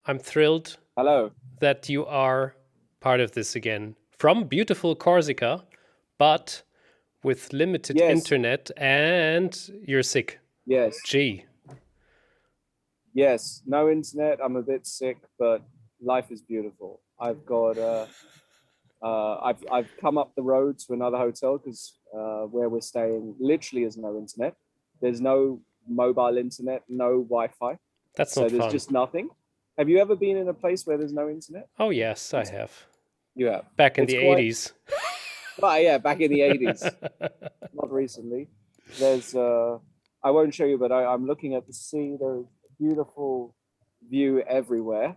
I'm thrilled Hello. that you are part of this again from beautiful Corsica, but with limited Yes, internet and you're sick. yes, Gee, yes. No internet. I'm a bit sick, but life is beautiful. I've come up the road to another hotel because where we're staying literally is no internet. There's no mobile internet, no Wi-Fi, that's so not there's fun. just nothing. Have you ever been in a place where there's no internet? Oh, yes, I It's have. you have. Back in It's the quite. 80s. Well, yeah, back in the 80s, not recently. There's I won't show you, but I'm looking at the sea. There's a beautiful view everywhere.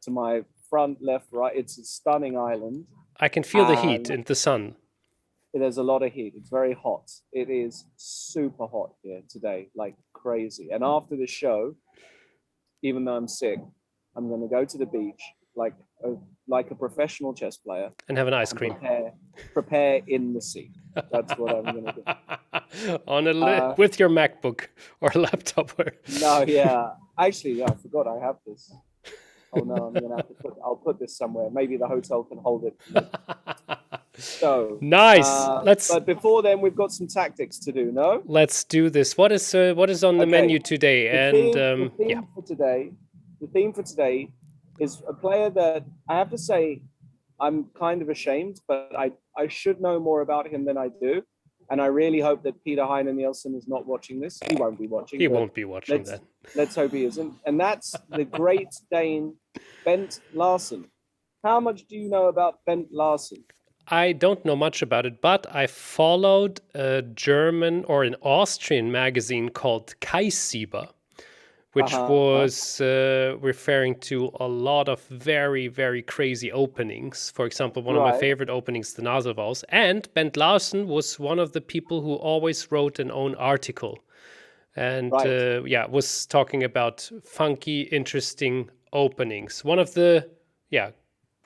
To my front, left, right. It's a stunning island, I can feel the heat and and the sun. there's a lot of heat. It's very hot. It is super hot here today, like crazy. And after the show, even though I'm sick, I'm going to go to the beach like a, like a professional chess player And have an ice and cream. prepare in the sea. That's what I'm going to do. With your MacBook or laptop. No, yeah. Actually, yeah, I forgot I have this. Oh no, I'm gonna have to I'll put this somewhere. Maybe the hotel can hold it for me. So, Nice. but before then, we've got some tactics to do. No, Let's do this. What is on the okay. menu today? The And theme, the yeah, theme for today, the theme for today is a player that I have to say I'm kind of ashamed, but I should know more about him than I do. And I really hope that Peter Heine Nielsen is not watching this. He won't be watching, he but won't be watching let's that. let's hope he isn't. And that's the great Dane Bent Larsen. How much do you know about Bent Larsen? I don't know much about it, but I followed a German or an Austrian magazine called Kaisieber, which Uh-huh. was referring to a lot of very, very crazy openings. For example, one of my Right, favorite openings, the Naselvals. And Bent Larsen was one of the people who always wrote an own article. And right. yeah, was talking about funky, interesting openings. One of the, yeah,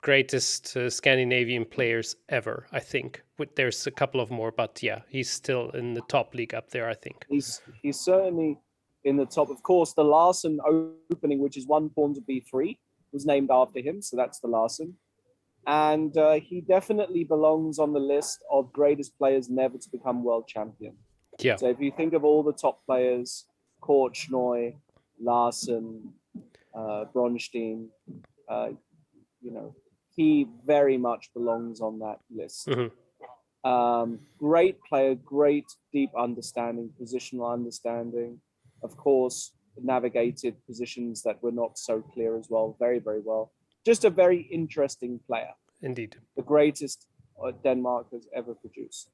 greatest Scandinavian players ever, I think. There's a couple of more, but yeah, he's still in the top league up there, I think. He's certainly in the top. Of course, the Larsen opening, which is one pawn to b3, was named after him, so that's the Larsen. And he definitely belongs on the list of greatest players never to become world champion. Yeah. So if you think of all the top players, Korchnoi, Larsen, Bronstein, uh, you know, he very much belongs on that list. Hmm. Great player, great deep understanding, positional understanding. Of course, navigated positions that were not so clear as well, very, very well. Just a very interesting player, Indeed. the greatest Denmark has ever produced.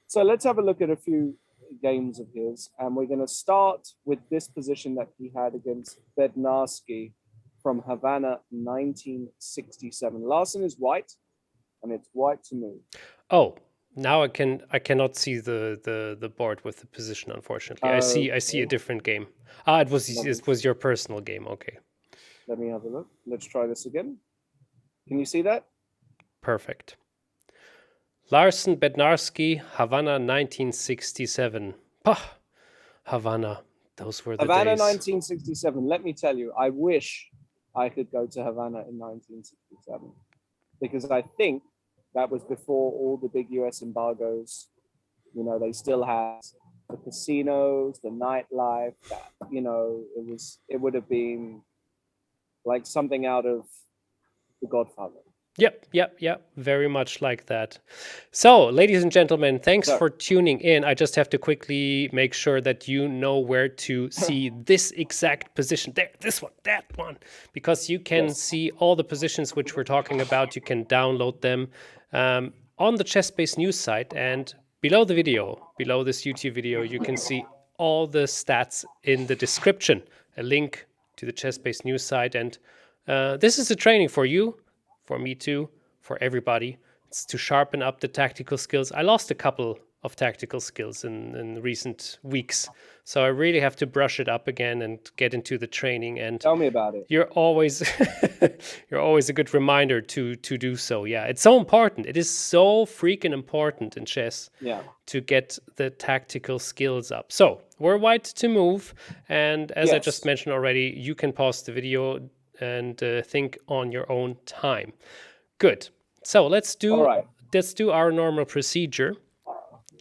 So let's have a look at a few games of his, and we're going to start with this position that he had against Bednarski from Havana 1967. Larsen is white, and it's white to move. Oh, now I cannot see the board with the position, unfortunately. I see a Okay, different game. Ah, it was let me, it was your personal game. Okay. let me have a look. Let's try this again. Can you see that? Perfect. Larsen Bednarski, Havana 1967. Pah, Havana. Those were the Havana days. 1967. Let me tell you, I wish I could go to Havana in 1967 because I think that was before all the big US embargoes. You know, they still had the casinos, the nightlife. You know, it would have been like something out of The Godfather. Yep. Very much like that. So, ladies and gentlemen, thanks So, for tuning in. I just have to quickly make sure that you know where to see this exact position. There, this one, that one. Because you can yes, see all the positions which we're talking about. You can download them on the ChessBase news site. And below the video, below this YouTube video, you can see all the stats in the description. A link to the ChessBase news site. And this is a training for you, for me too, for everybody. It's to sharpen up the tactical skills. I lost a couple of tactical skills in recent weeks, so I really have to brush it up again and get into the training. And tell me about it. you're always you're always a good reminder to do so. Yeah, it's so important. It is so freaking important in chess Yeah. to get the tactical skills up. So we're white to move, and as I just Yes. mentioned already, you can pause the video and think on your own time. Good. So let's All right. do our normal procedure,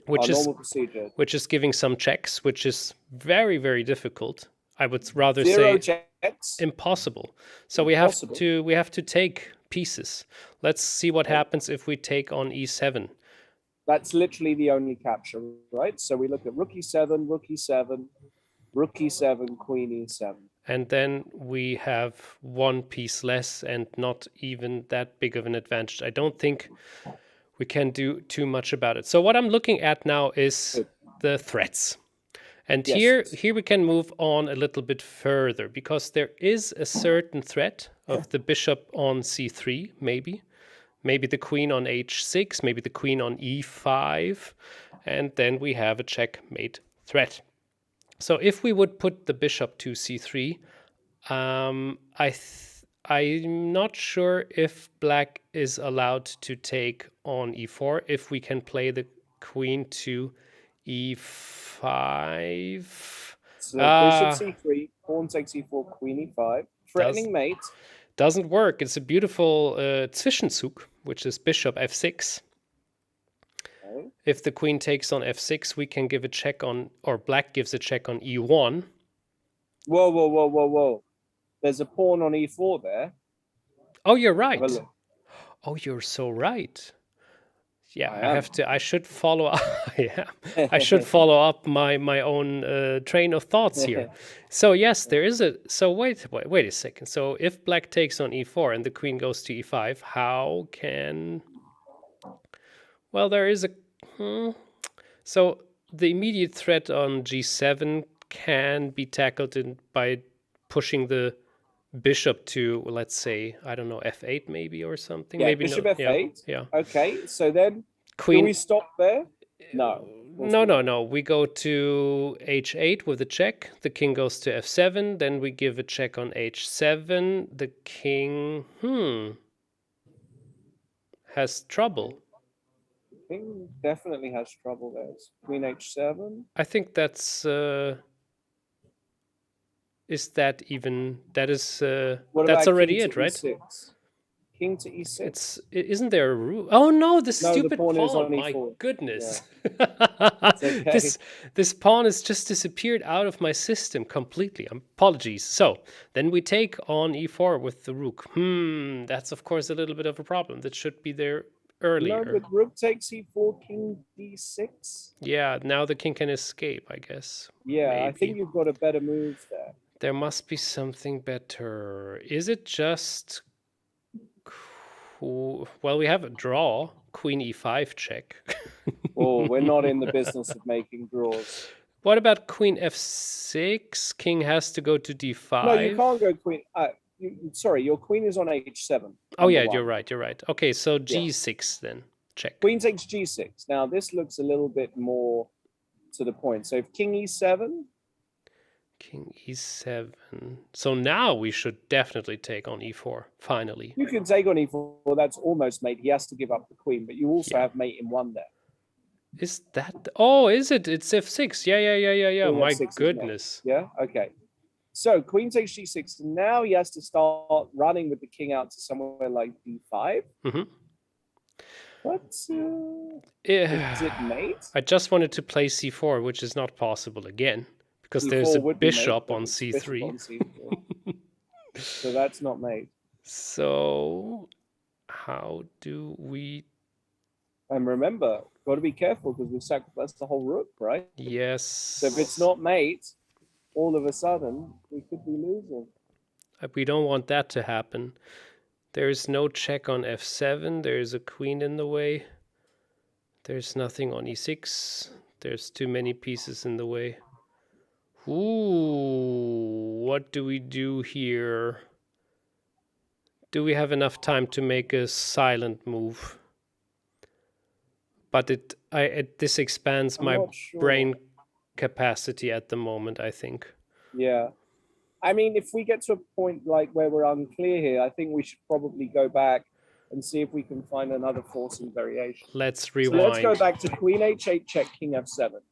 which Our normal procedure. which is giving some checks, which is very, very difficult. I would rather 0 say checks. impossible. So Impossible. we have to take pieces. Let's see what happens if we take on e7. That's literally the only capture, right? So we look at rook e7, rook e7, rook e7, queen e7. And then we have one piece less and not even that big of an advantage. I don't think we can do too much about it. So what I'm looking at now is the threats. And Yes. here we can move on a little bit further, because there is a certain threat of the bishop on c3, maybe. Maybe the queen on h6, maybe the queen on e5. And then we have a checkmate threat. So if we would put the bishop to c3, I'm not sure if black is allowed to take on e4 if we can play the queen to e5. So bishop c3, pawn takes e4, queen e5, threatening mate. Doesn't work. It's a beautiful Zwischenzug, which is bishop f6. Okay. If the queen takes on f6, we can give a check on, or black gives a check on e1. Whoa, whoa, whoa, whoa, whoa. There's a pawn on e4 there. Oh, you're right. Oh, you're so right. Yeah, I should follow up. I should follow up my own train of thoughts here. So yes, there is so wait a second. So if black takes on e4 and the queen goes to e5, how can, well, there is a so the immediate threat on g7 can be tackled by pushing the bishop to, let's say, I don't know, f8 maybe or something. Yeah, maybe bishop no, f8. Yeah. Okay, so then queen. Do we stop there? No. No. We go to h8 with a check. The king goes to f7. Then we give a check on h7. The king has trouble. The king definitely has trouble there. It's queen h7. I think that's is that even, that is that's already it, right? E6? King to e6. Isn't there a rule? Oh no, the stupid the pawn is on my e4. goodness. Yeah. Okay. This pawn has just disappeared out of my system completely. Apologies. So then we take on e4 with the rook. That's of course a little bit of a problem. That should be there earlier. No, but rook takes e4, king d6. Yeah, now the king can escape, I guess. Yeah, maybe. I think you've got a better move there. There must be something better. Is it just... Well, we have a draw. Queen e5 check. Oh, we're not in the business of making draws. What about queen f6? King has to go to d5. No, you can't go queen. Sorry, your queen is on h7. Oh yeah, you're right. Okay, so g6 then. Check. Queen takes g6. Now this looks a little bit more to the point. So if king e7. King e7. So now we should definitely take on e4, finally. You can take on e4. That's almost mate. He has to give up the queen, but you also have mate in one there. Is that... Oh, is it? It's f6. Yeah. Queen my f6 goodness. Yeah, okay. So queen takes g6. Now he has to start running with the king out to somewhere like d5. What? Is it mate? I just wanted to play c4, which is not possible again. Because there's a bishop on c3. So that's not mate. So how do we... And remember, got to be careful because we sacrificed the whole rook, right? Yes. So if it's not mate, all of a sudden, we could be losing. We don't want that to happen. There's no check on f7. There's a queen in the way. There's nothing on e6. There's too many pieces in the way. Ooh, what do we do here? Do we have enough time to make a silent move? But this expands my brain capacity at the moment, I think. Yeah. I mean, if we get to a point like where we're unclear here, I think we should probably go back and see if we can find another forcing variation. Let's rewind. So let's go back to queen h8 check, king f7.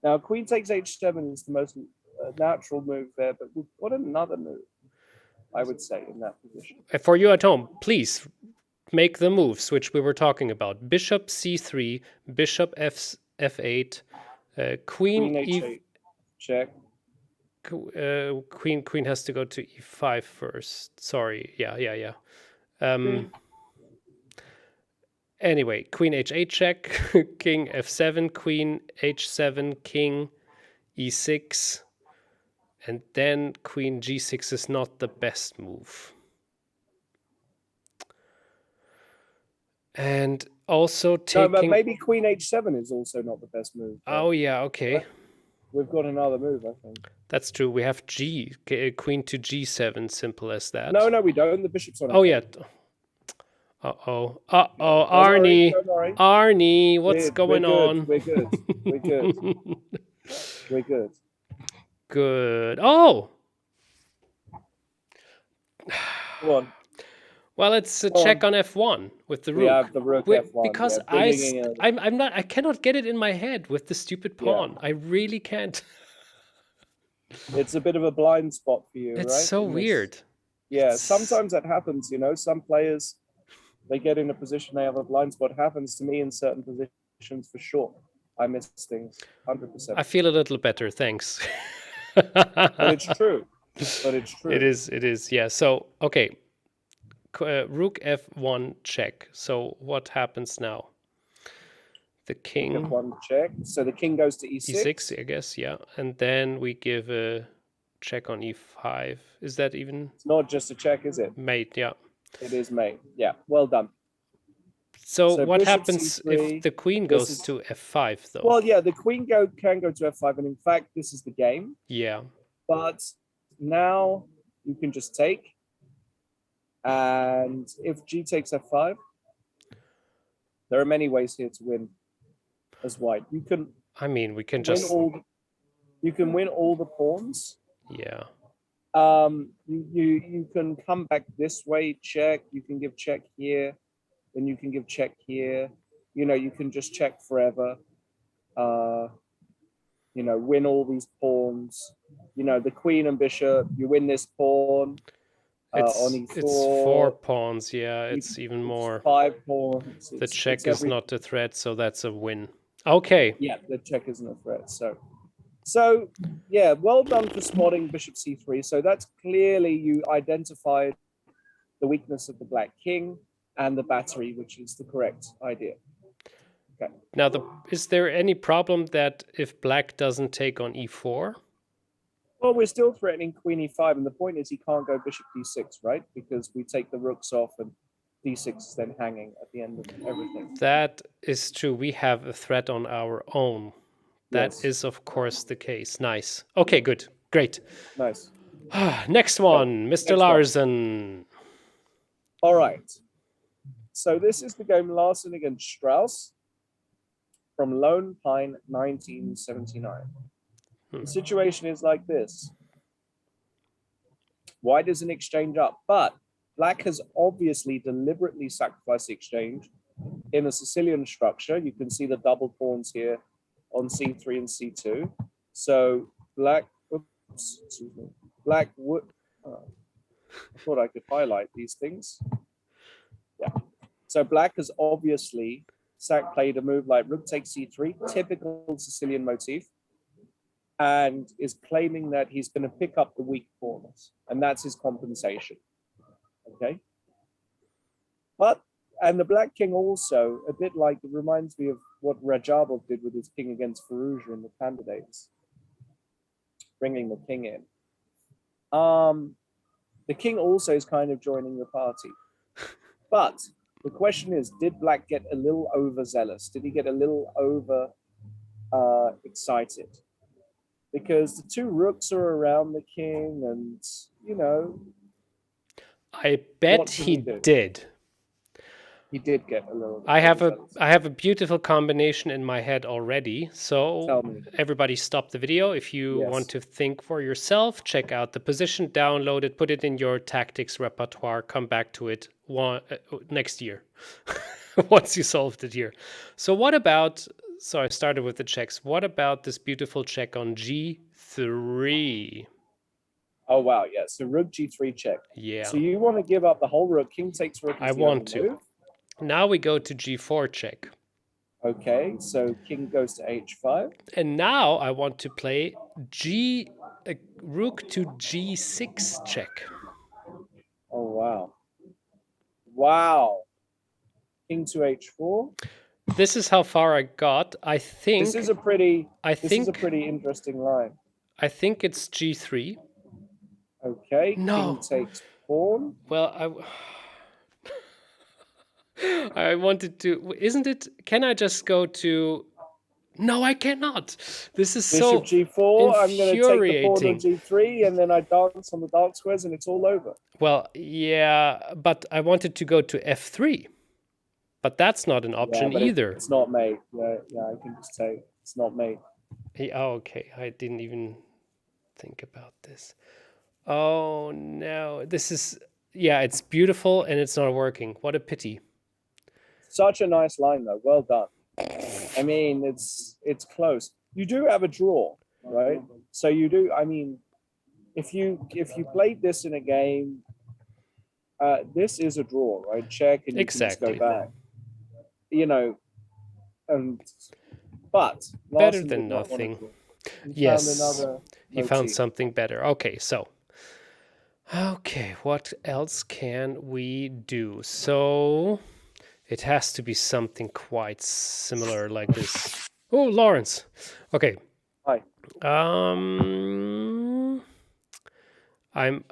Now, queen takes h7 is the most natural move there, but we've got another move. I would say, in that position. For you at home, please make the moves which we were talking about. Bishop c3, bishop f8, queen Queen e h8, check. queen has to go to e5 first. Sorry. Yeah. Anyway, queen h8 check, king f7, queen h7, king e6, and then queen g6 is not the best move. And also taking... No, but maybe queen h7 is also not the best move. Oh, yeah, okay. We've got another move, I think. That's true. We have queen to g7, simple as that. No, we don't. The bishop's on. Oh, yeah. Uh-oh, Arne. Don't worry. Arne, what's going on? We're good. We're good. Good. Oh! Go on. Well, it's a check on f1 with the rook. We have the rook f1. Because I cannot get it in my head with the stupid pawn. I really can't. It's a bit of a blind spot for you, right? It's so weird. Yeah, sometimes that happens, some players, they get in a position, they have a blind spot. It happens to me in certain positions for sure. I miss things, 100%. I feel a little better, thanks. But it's true. It is, yeah. So, okay. Rook f1 check. So what happens now? The king... F1 check. So the king goes to e6? e6, I guess, yeah. And then we give a check on e5. Is that even... It's not just a check, is it? Mate, yeah. It is mate. Yeah, well done. So what happens C3, if the queen goes to f5, though? Well, yeah, the queen can go to f5, and in fact, this is the game. Yeah. But now you can just take, and if g takes f5, there are many ways here to win as white. You can... I mean, we can just... You can win all the pawns. Yeah. You can come back this way, check. You can give check here. Then you can give check here. You can just check forever. Win all these pawns. The queen and bishop, you win this pawn on e4. It's 4 pawns, yeah. It's even more. 5 pawns. The check is not a threat, so that's a win. Okay. Yeah, the check isn't a threat. So yeah, well done for spotting bishop c3. So that's clearly you identified the weakness of the black king and the battery, which is the correct idea. Okay. Now, is there any problem that if black doesn't take on e4? Well, we're still threatening queen e5, and the point is he can't go bishop d6, right? Because we take the rooks off and d6 is then hanging at the end of everything. That is true. We have a threat on our own. That is, of course, the case. Nice. Okay, good. Great. Nice. Next one, Mr. Larsen. All right. So this is the game Larsen against Strauss from Lone Pine 1979. The situation is like this. White is an exchange up, but black has obviously deliberately sacrificed the exchange in a Sicilian structure. You can see the double pawns here on c3 and c2. So black would, I thought I could highlight these things. Yeah. So black has obviously played a move like rook takes c3, typical Sicilian motif, and is claiming that he's going to pick up the weak pawns, and that's his compensation. Okay. And the black king also, a bit like, it reminds me of what Rajabov did with his king against Firouzja in the candidates, bringing the king in. The king also is kind of joining the party. But the question is, did black get a little overzealous? Did he get a little over excited? Because the two rooks are around the king and, I bet he did. He did get a little. I have a beautiful combination in my head already. So everybody stop the video. If you want to think for yourself, check out the position, download it, put it in your tactics repertoire, come back to it next year once you solved it here. So what about, so I started with the checks. What about this beautiful check on g3? Oh wow, yeah. So rook g3 check. Yeah. So you want to give up the whole rook? King takes rook. I Is the want only to. move. Now we go to g4 check. Okay, so king goes to h5. And now I want to play rook to g6 check. Oh wow. Wow. King to h4. This is how far I got. I think This is a pretty I interesting line. think it's g3. Okay, No. king takes pawn. Well, I wanted to. Isn't it? Can I just go to? No, I cannot. This is so Bishop g4. I'm going to take the pawn on infuriating. g3, and then I dance on the dark squares, and it's all over. Well, yeah, but I wanted to go to f3, but that's not an option but either. It's not mate. Yeah, I can just say it's not mate. Oh, okay. I didn't even think about this. Oh no, this is it's beautiful and it's not working. What a pity. Such a nice line though. Well done. I mean, it's close. You do have a draw, right? So you do. I mean, if you played this in a game, this is a draw, right? Check and you can just go back. You know, but better than nothing. Yes, he found something better. Okay, so. Okay, what else can we do? So it has to be something quite similar like this. Oh, Lawrence. Okay. Hi.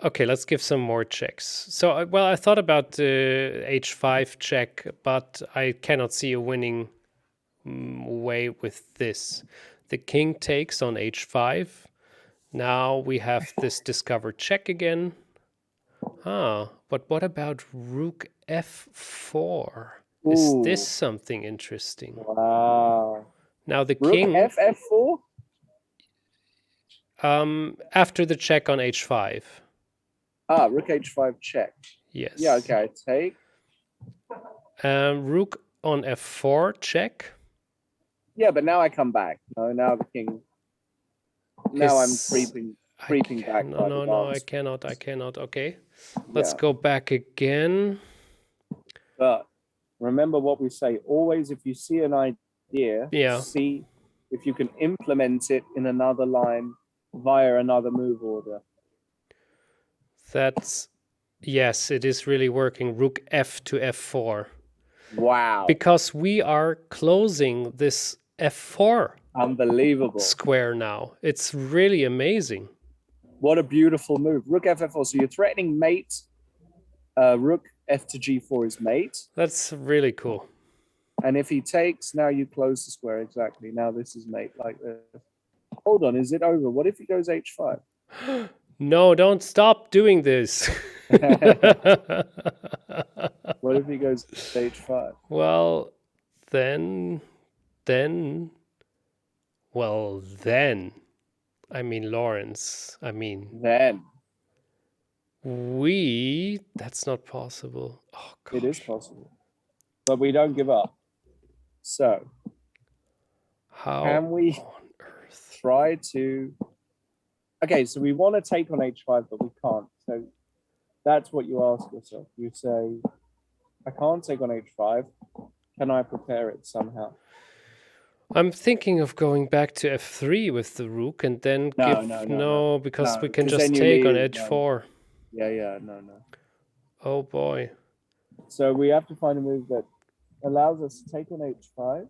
Okay, let's give some more checks. So, well, I thought about h5 check, but I cannot see a winning way with this. The king takes on h5. Now we have this discovered check again. But what about rook f4? Ooh. Is this something interesting? Wow. Now the rook king... Rook f4? After the check on h5. Rook h5 check. Yes. Yeah, okay, I take. Rook on f4 check. Yeah, but now I come back. No, now the king... Now I'm creeping back. No, I cannot. Okay. Let's go back again. But remember what we say. Always, if you see an idea, see if you can implement it in another line via another move order. Yes, it is really working. Rook f to f4. Wow. Because we are closing this f4 unbelievable square now. It's really amazing. What a beautiful move. Rook f4. So you're threatening mate. Rook f to g4 is mate. That's really cool. And if he takes, now you close the square. Exactly. Now this is mate like this. Hold on. Is it over? What if he goes h5? No, don't stop doing this. What if he goes h5? Well, then, I mean, Lawrence, that's not possible. Oh, gosh. It is possible, but we don't give up. So how can we on earth try to... Okay, so we want to take on h5, but we can't. So that's what you ask yourself. You say, I can't take on h5. Can I prepare it somehow? I'm thinking of going back to f3 with the rook and then because we can just take on h4. No. Oh boy. So we have to find a move that allows us to take on h5.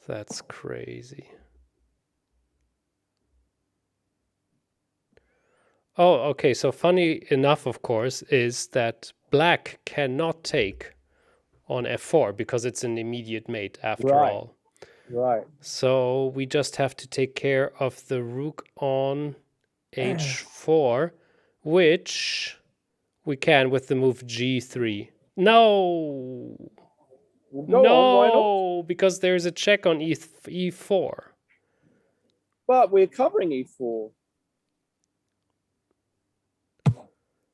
That's crazy. Oh, okay. So funny enough, of course, is that black cannot take on f4 because it's an immediate mate after all. Right. So we just have to take care of the rook on h4, which we can with the move g3. No! No, because there's a check on e4. But we're covering e4.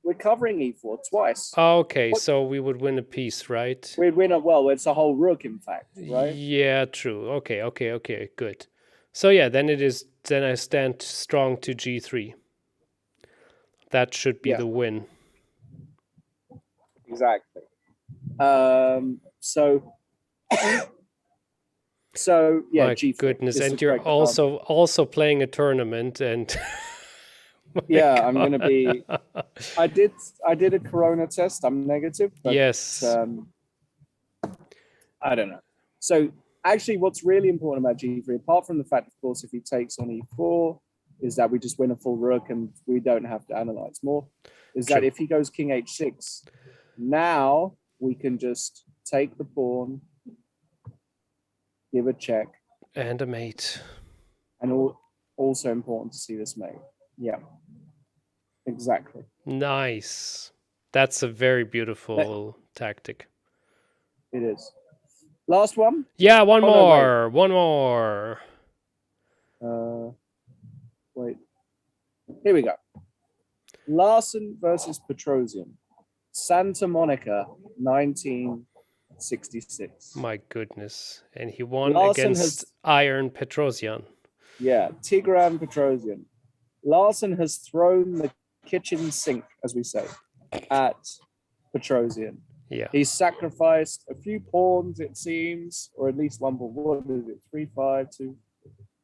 We're covering e4 twice. Okay, so we would win a piece, right? We'd win it's a whole rook, in fact, right? Yeah, true. Okay, good. So yeah, then it is then I stand strong to g3. That should be Yeah. the win. Exactly. So yeah, My G3 goodness, is the and you're correct answer. also playing a tournament, and my Yeah, I'm gonna God. be. I did a corona test. I'm negative, but Yes. I don't know. So actually, what's really important about G3, apart from the fact, of course, if he takes on E4, is that we just win a full rook and we don't have to analyze more. Is that True. if he goes King H6, now we can just take the pawn, give a check, And a mate. and also important to see this mate. Yeah, exactly. Nice. That's a very beautiful tactic. It is. Last one. Yeah, one Oh, no, wait. more. One more. Wait. Here we go. Larsen versus Petrosian. Santa Monica, 1966. My goodness. And he won Larsen against Iron Petrosian. Yeah, Tigran Petrosian. Larsen has thrown the kitchen sink, as we say, at Petrosian. Yeah. He's sacrificed a few pawns, it seems, or at least one pawn. What is it? 3, 5, 2.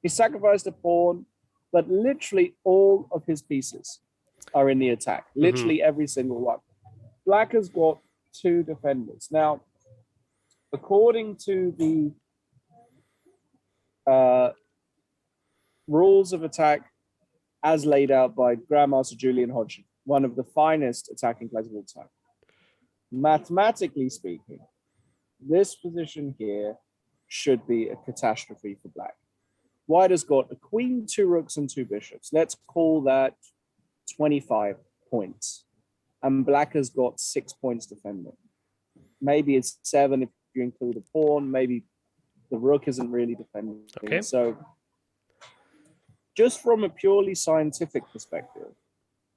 He sacrificed a pawn, but literally all of his pieces are in the attack. Literally every single one. Black has got 2 defenders. Now, according to the rules of attack as laid out by Grandmaster Julian Hodgson, one of the finest attacking players of all time, mathematically speaking, this position here should be a catastrophe for Black. White has got a queen, 2 rooks, and 2 bishops. Let's call that 25 points. And Black has got 6 points defending. Maybe it's 7 if you include a pawn. Maybe the rook isn't really defending. Okay. So just from a purely scientific perspective,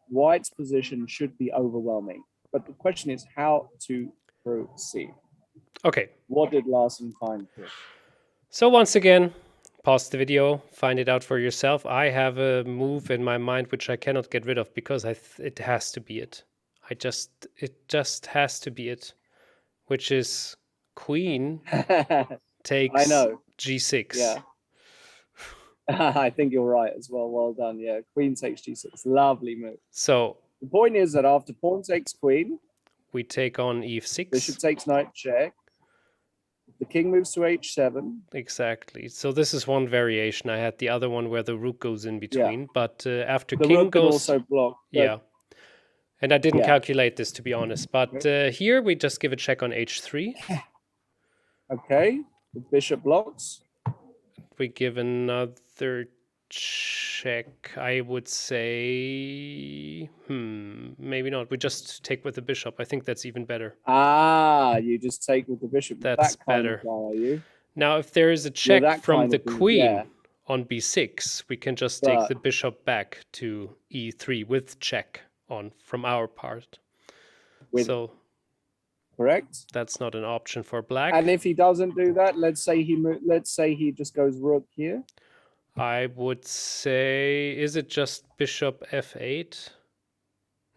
White's position should be overwhelming. But the question is how to proceed. Okay. What did Larsen find here? So once again, pause the video, find it out for yourself. I have a move in my mind which I cannot get rid of because it has to be it. It just has to be it, which is queen takes I know. g6. Yeah. I think you're right as well. Well done. Yeah. Queen takes g6. Lovely move. So the point is that after pawn takes queen, we take on e6. Bishop takes knight check. The king moves to h7. Exactly. So this is one variation. I had the other one where the rook goes in between. Yeah. But after the king rook goes... also block. Yeah. And I didn't calculate this, to be honest. But here we just give a check on h3. Okay. The bishop blocks. We give another check. I would say... maybe not. We just take with the bishop. I think that's even better. Ah, you just take with the bishop. That's that kind better. Of guy, are you? Now, if there is a check from the queen on b6, we can just take the bishop back to e3 with check on from our part. So correct. That's not an option for Black. And if he doesn't do that, let's say he just goes rook here. I would say, is it just bishop f8?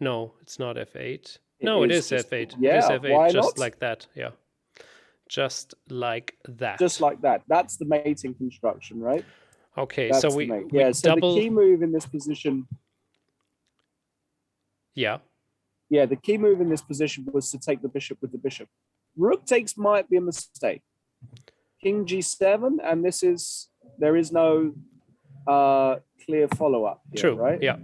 No, it's not f8. No, it is f8. Yeah, it is f8, why just not? like that. Yeah, just like that. Just like that. That's the mating construction, right? Okay, That's so we so double... the key move in this position. Yeah. Yeah, the key move in this position was to take the bishop with the bishop. Rook takes might be a mistake. King g7, and there is no clear follow-up here, True, right? yeah.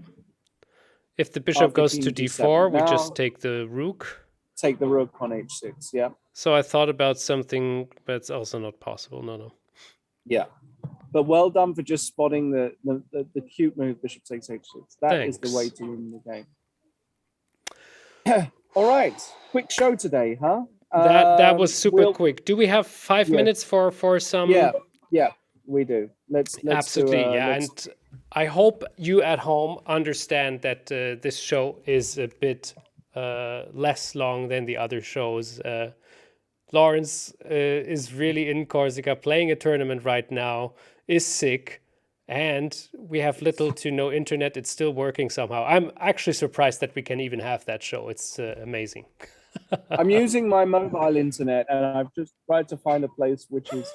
If the bishop After goes king to d7. d4, we Now, just take the rook. Take the rook on h6, yeah. So I thought about something, but it's also not possible. No. Yeah. But well done for just spotting the cute move, bishop takes h6. That is the way to win the game. All right, quick show today, huh? That was super quick. Do we have 5 minutes for some? Yeah, we do. Let's absolutely, and I hope you at home understand that this show is a bit less long than the other shows. Lawrence is really in Corsica playing a tournament right now, is sick, And we have little to no internet. It's still working somehow. I'm actually surprised that we can even have that show. It's amazing. I'm using my mobile internet, and I've just tried to find a place which is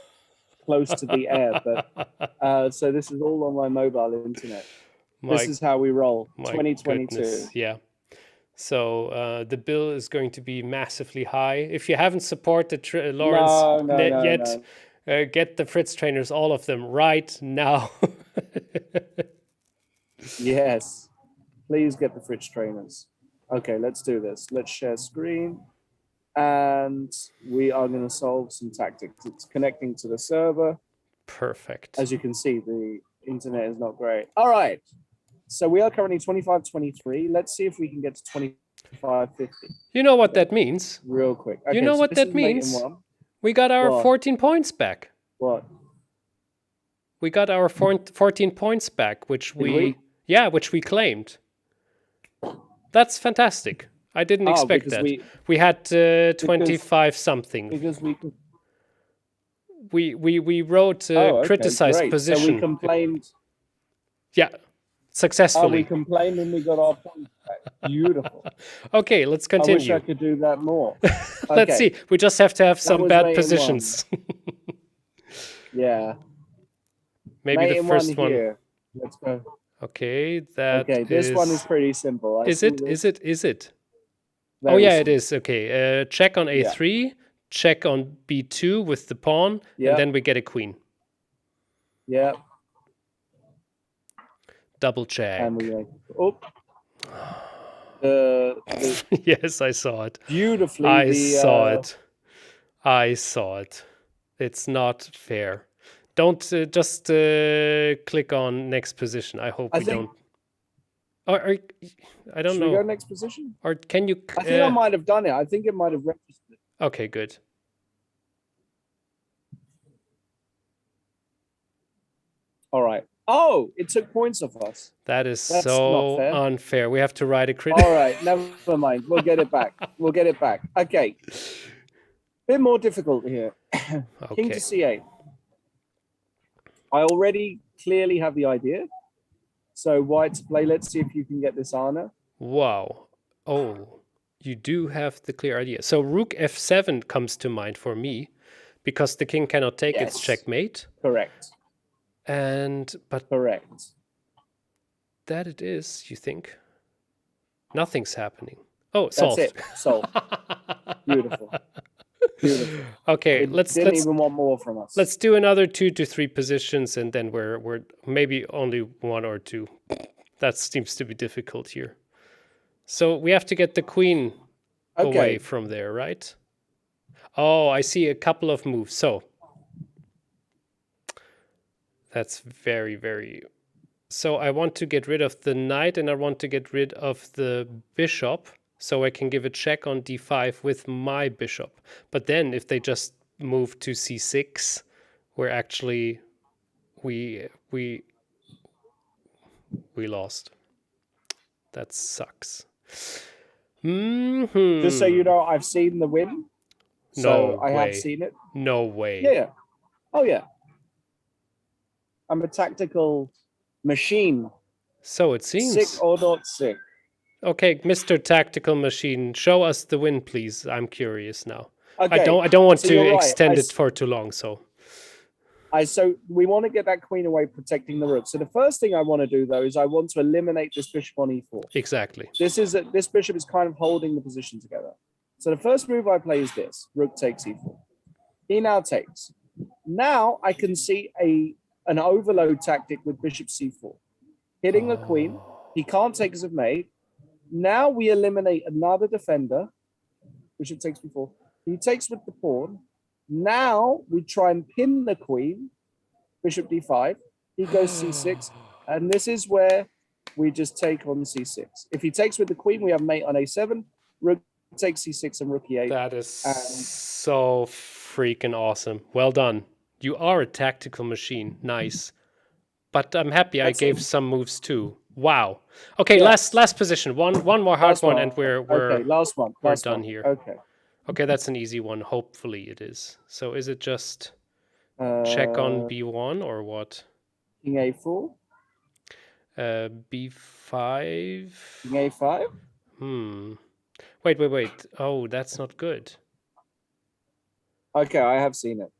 close to the air. But so this is all on my mobile internet. This is how we roll. 2022. Goodness. Yeah. So the bill is going to be massively high. If you haven't supported Lawrence yet, get the Fritz trainers, all of them, right now. Yes, please get the Fritz trainers. Okay, let's do this. Let's share screen. And we are going to solve some tactics. It's connecting to the server. Perfect. As you can see, the internet is not great. All right. So we are currently 25-23. Let's see if we can get to 25-50. You know what that means? Real quick. Okay, you know what that means? We got our 14 points back. What? We got our 14 points back, which which we claimed. That's fantastic. I didn't expect that. We had 25 something. Because we wrote criticized position. So we complained. Yeah, successfully. We complained and we got our points back. Beautiful. Okay, let's continue. I wish I could do that more. Let's see. We just have to have some bad positions. Yeah. Maybe the first one. Here. Let's go. Okay, this one is pretty simple. Is it? Very yeah, simple. It is. Okay, check on A3, check on B2 with the pawn, and then we get a queen. Yeah. Double check. And we yes, I saw it. Beautifully. I saw it. It's not fair. Don't just click on next position. I hope we don't. Or I don't know. Should we go next position? Or can you? I think I might have done it. I think it might have registered. Okay, good. All right. Oh, it took points off us. That's so unfair. We have to write a crit. All right, never mind. We'll get it back. Okay. Bit more difficult here. King to C8. I already clearly have the idea. So white to play. Let's see if you can get this, Arne. Wow. Oh, you do have the clear idea. So rook f7 comes to mind for me because the king cannot take its checkmate. Correct. But correct. That it is, you think? Nothing's happening. Oh, solved. That's it. Solved. Beautiful. Okay, let's even want more from us. Let's do another 2 to 3 positions, and then we're maybe only 1 or 2. That seems to be difficult here. So we have to get the queen away from there, right? Oh, I see a couple of moves. So that's very, very. So I want to get rid of the knight, and I want to get rid of the bishop. So I can give a check on d5 with my bishop. But then if they just move to c6, we're actually we lost. That sucks. Mm-hmm. Just so you know, I've seen the win. So I have seen it. No way. Yeah. Oh yeah. I'm a tactical machine. So it seems. Sick or not sick. Okay, Mr. Tactical Machine, show us the win, please. I'm curious now. Okay. I don't want to extend it for too long, so. So we want to get that queen away, protecting the rook. So the first thing I want to do, though, is I want to eliminate this bishop on e4. Exactly. This bishop is kind of holding the position together. So the first move I play is this: rook takes e4. He now takes. Now I can see an overload tactic with bishop c4, hitting the queen. He can't take as of mate. Now we eliminate another defender. Bishop takes b4. He takes with the pawn. Now we try and pin the queen. Bishop d5. He goes c6. And this is where we just take on c6. If he takes with the queen, we have mate on a7. Rook takes c6 and rook e8. That is so freaking awesome. Well done. You are a tactical machine. Nice. But I'm happy I gave some moves too. Wow. Okay, last position. One more hard one, and we're last one. We're done here. Okay, that's an easy one. Hopefully it is. So is it just check on b1 or what? King A4. B5. King A5. Wait. Oh, that's not good. Okay, I have seen it.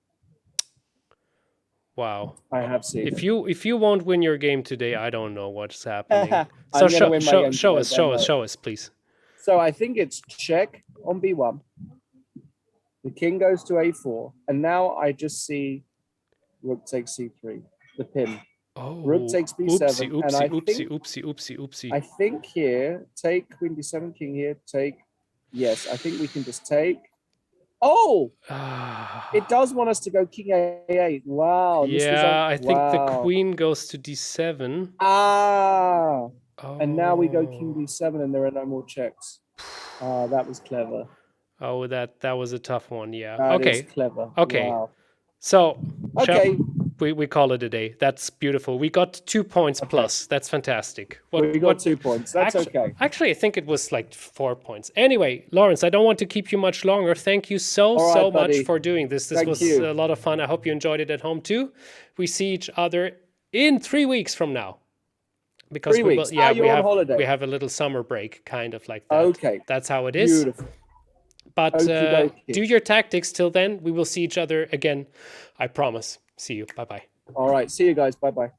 Wow. I have seen it. If you won't win your game today, I don't know what's happening. I'm gonna win my game show today, don't show worry. us, please. So I think it's check on B1. The king goes to A4, and now I just see rook takes C3. The pin. Oh, Rook takes B7, and I think oopsie. I think here take queen D7, king here take. Yes, I think we can just take. Oh, it does want us to go king A8. Wow. Yeah, I think the wow. queen goes to D7. Ah. Oh. And now we go king D7, and there are no more checks. Ah, that was clever. Oh, that was a tough one. Yeah. That Okay. is clever. Okay. Wow. So, Okay. we call it a day. That's beautiful. We got 2 points plus. That's fantastic. We got 2 points. That's okay. Actually, I think it was like 4 points. Anyway, Lawrence, I don't want to keep you much longer. Thank you so much buddy. for doing this. This Thank was you. a lot of fun. I hope you enjoyed it at home too. We see each other in 3 weeks from now. Because 3 weeks. Yeah, you're on holiday. We have a little summer break, kind of like that. Okay. That's how it is. Beautiful. But do your tactics till then. We will see each other again. I promise. See you. Bye-bye. All right. See you guys. Bye-bye.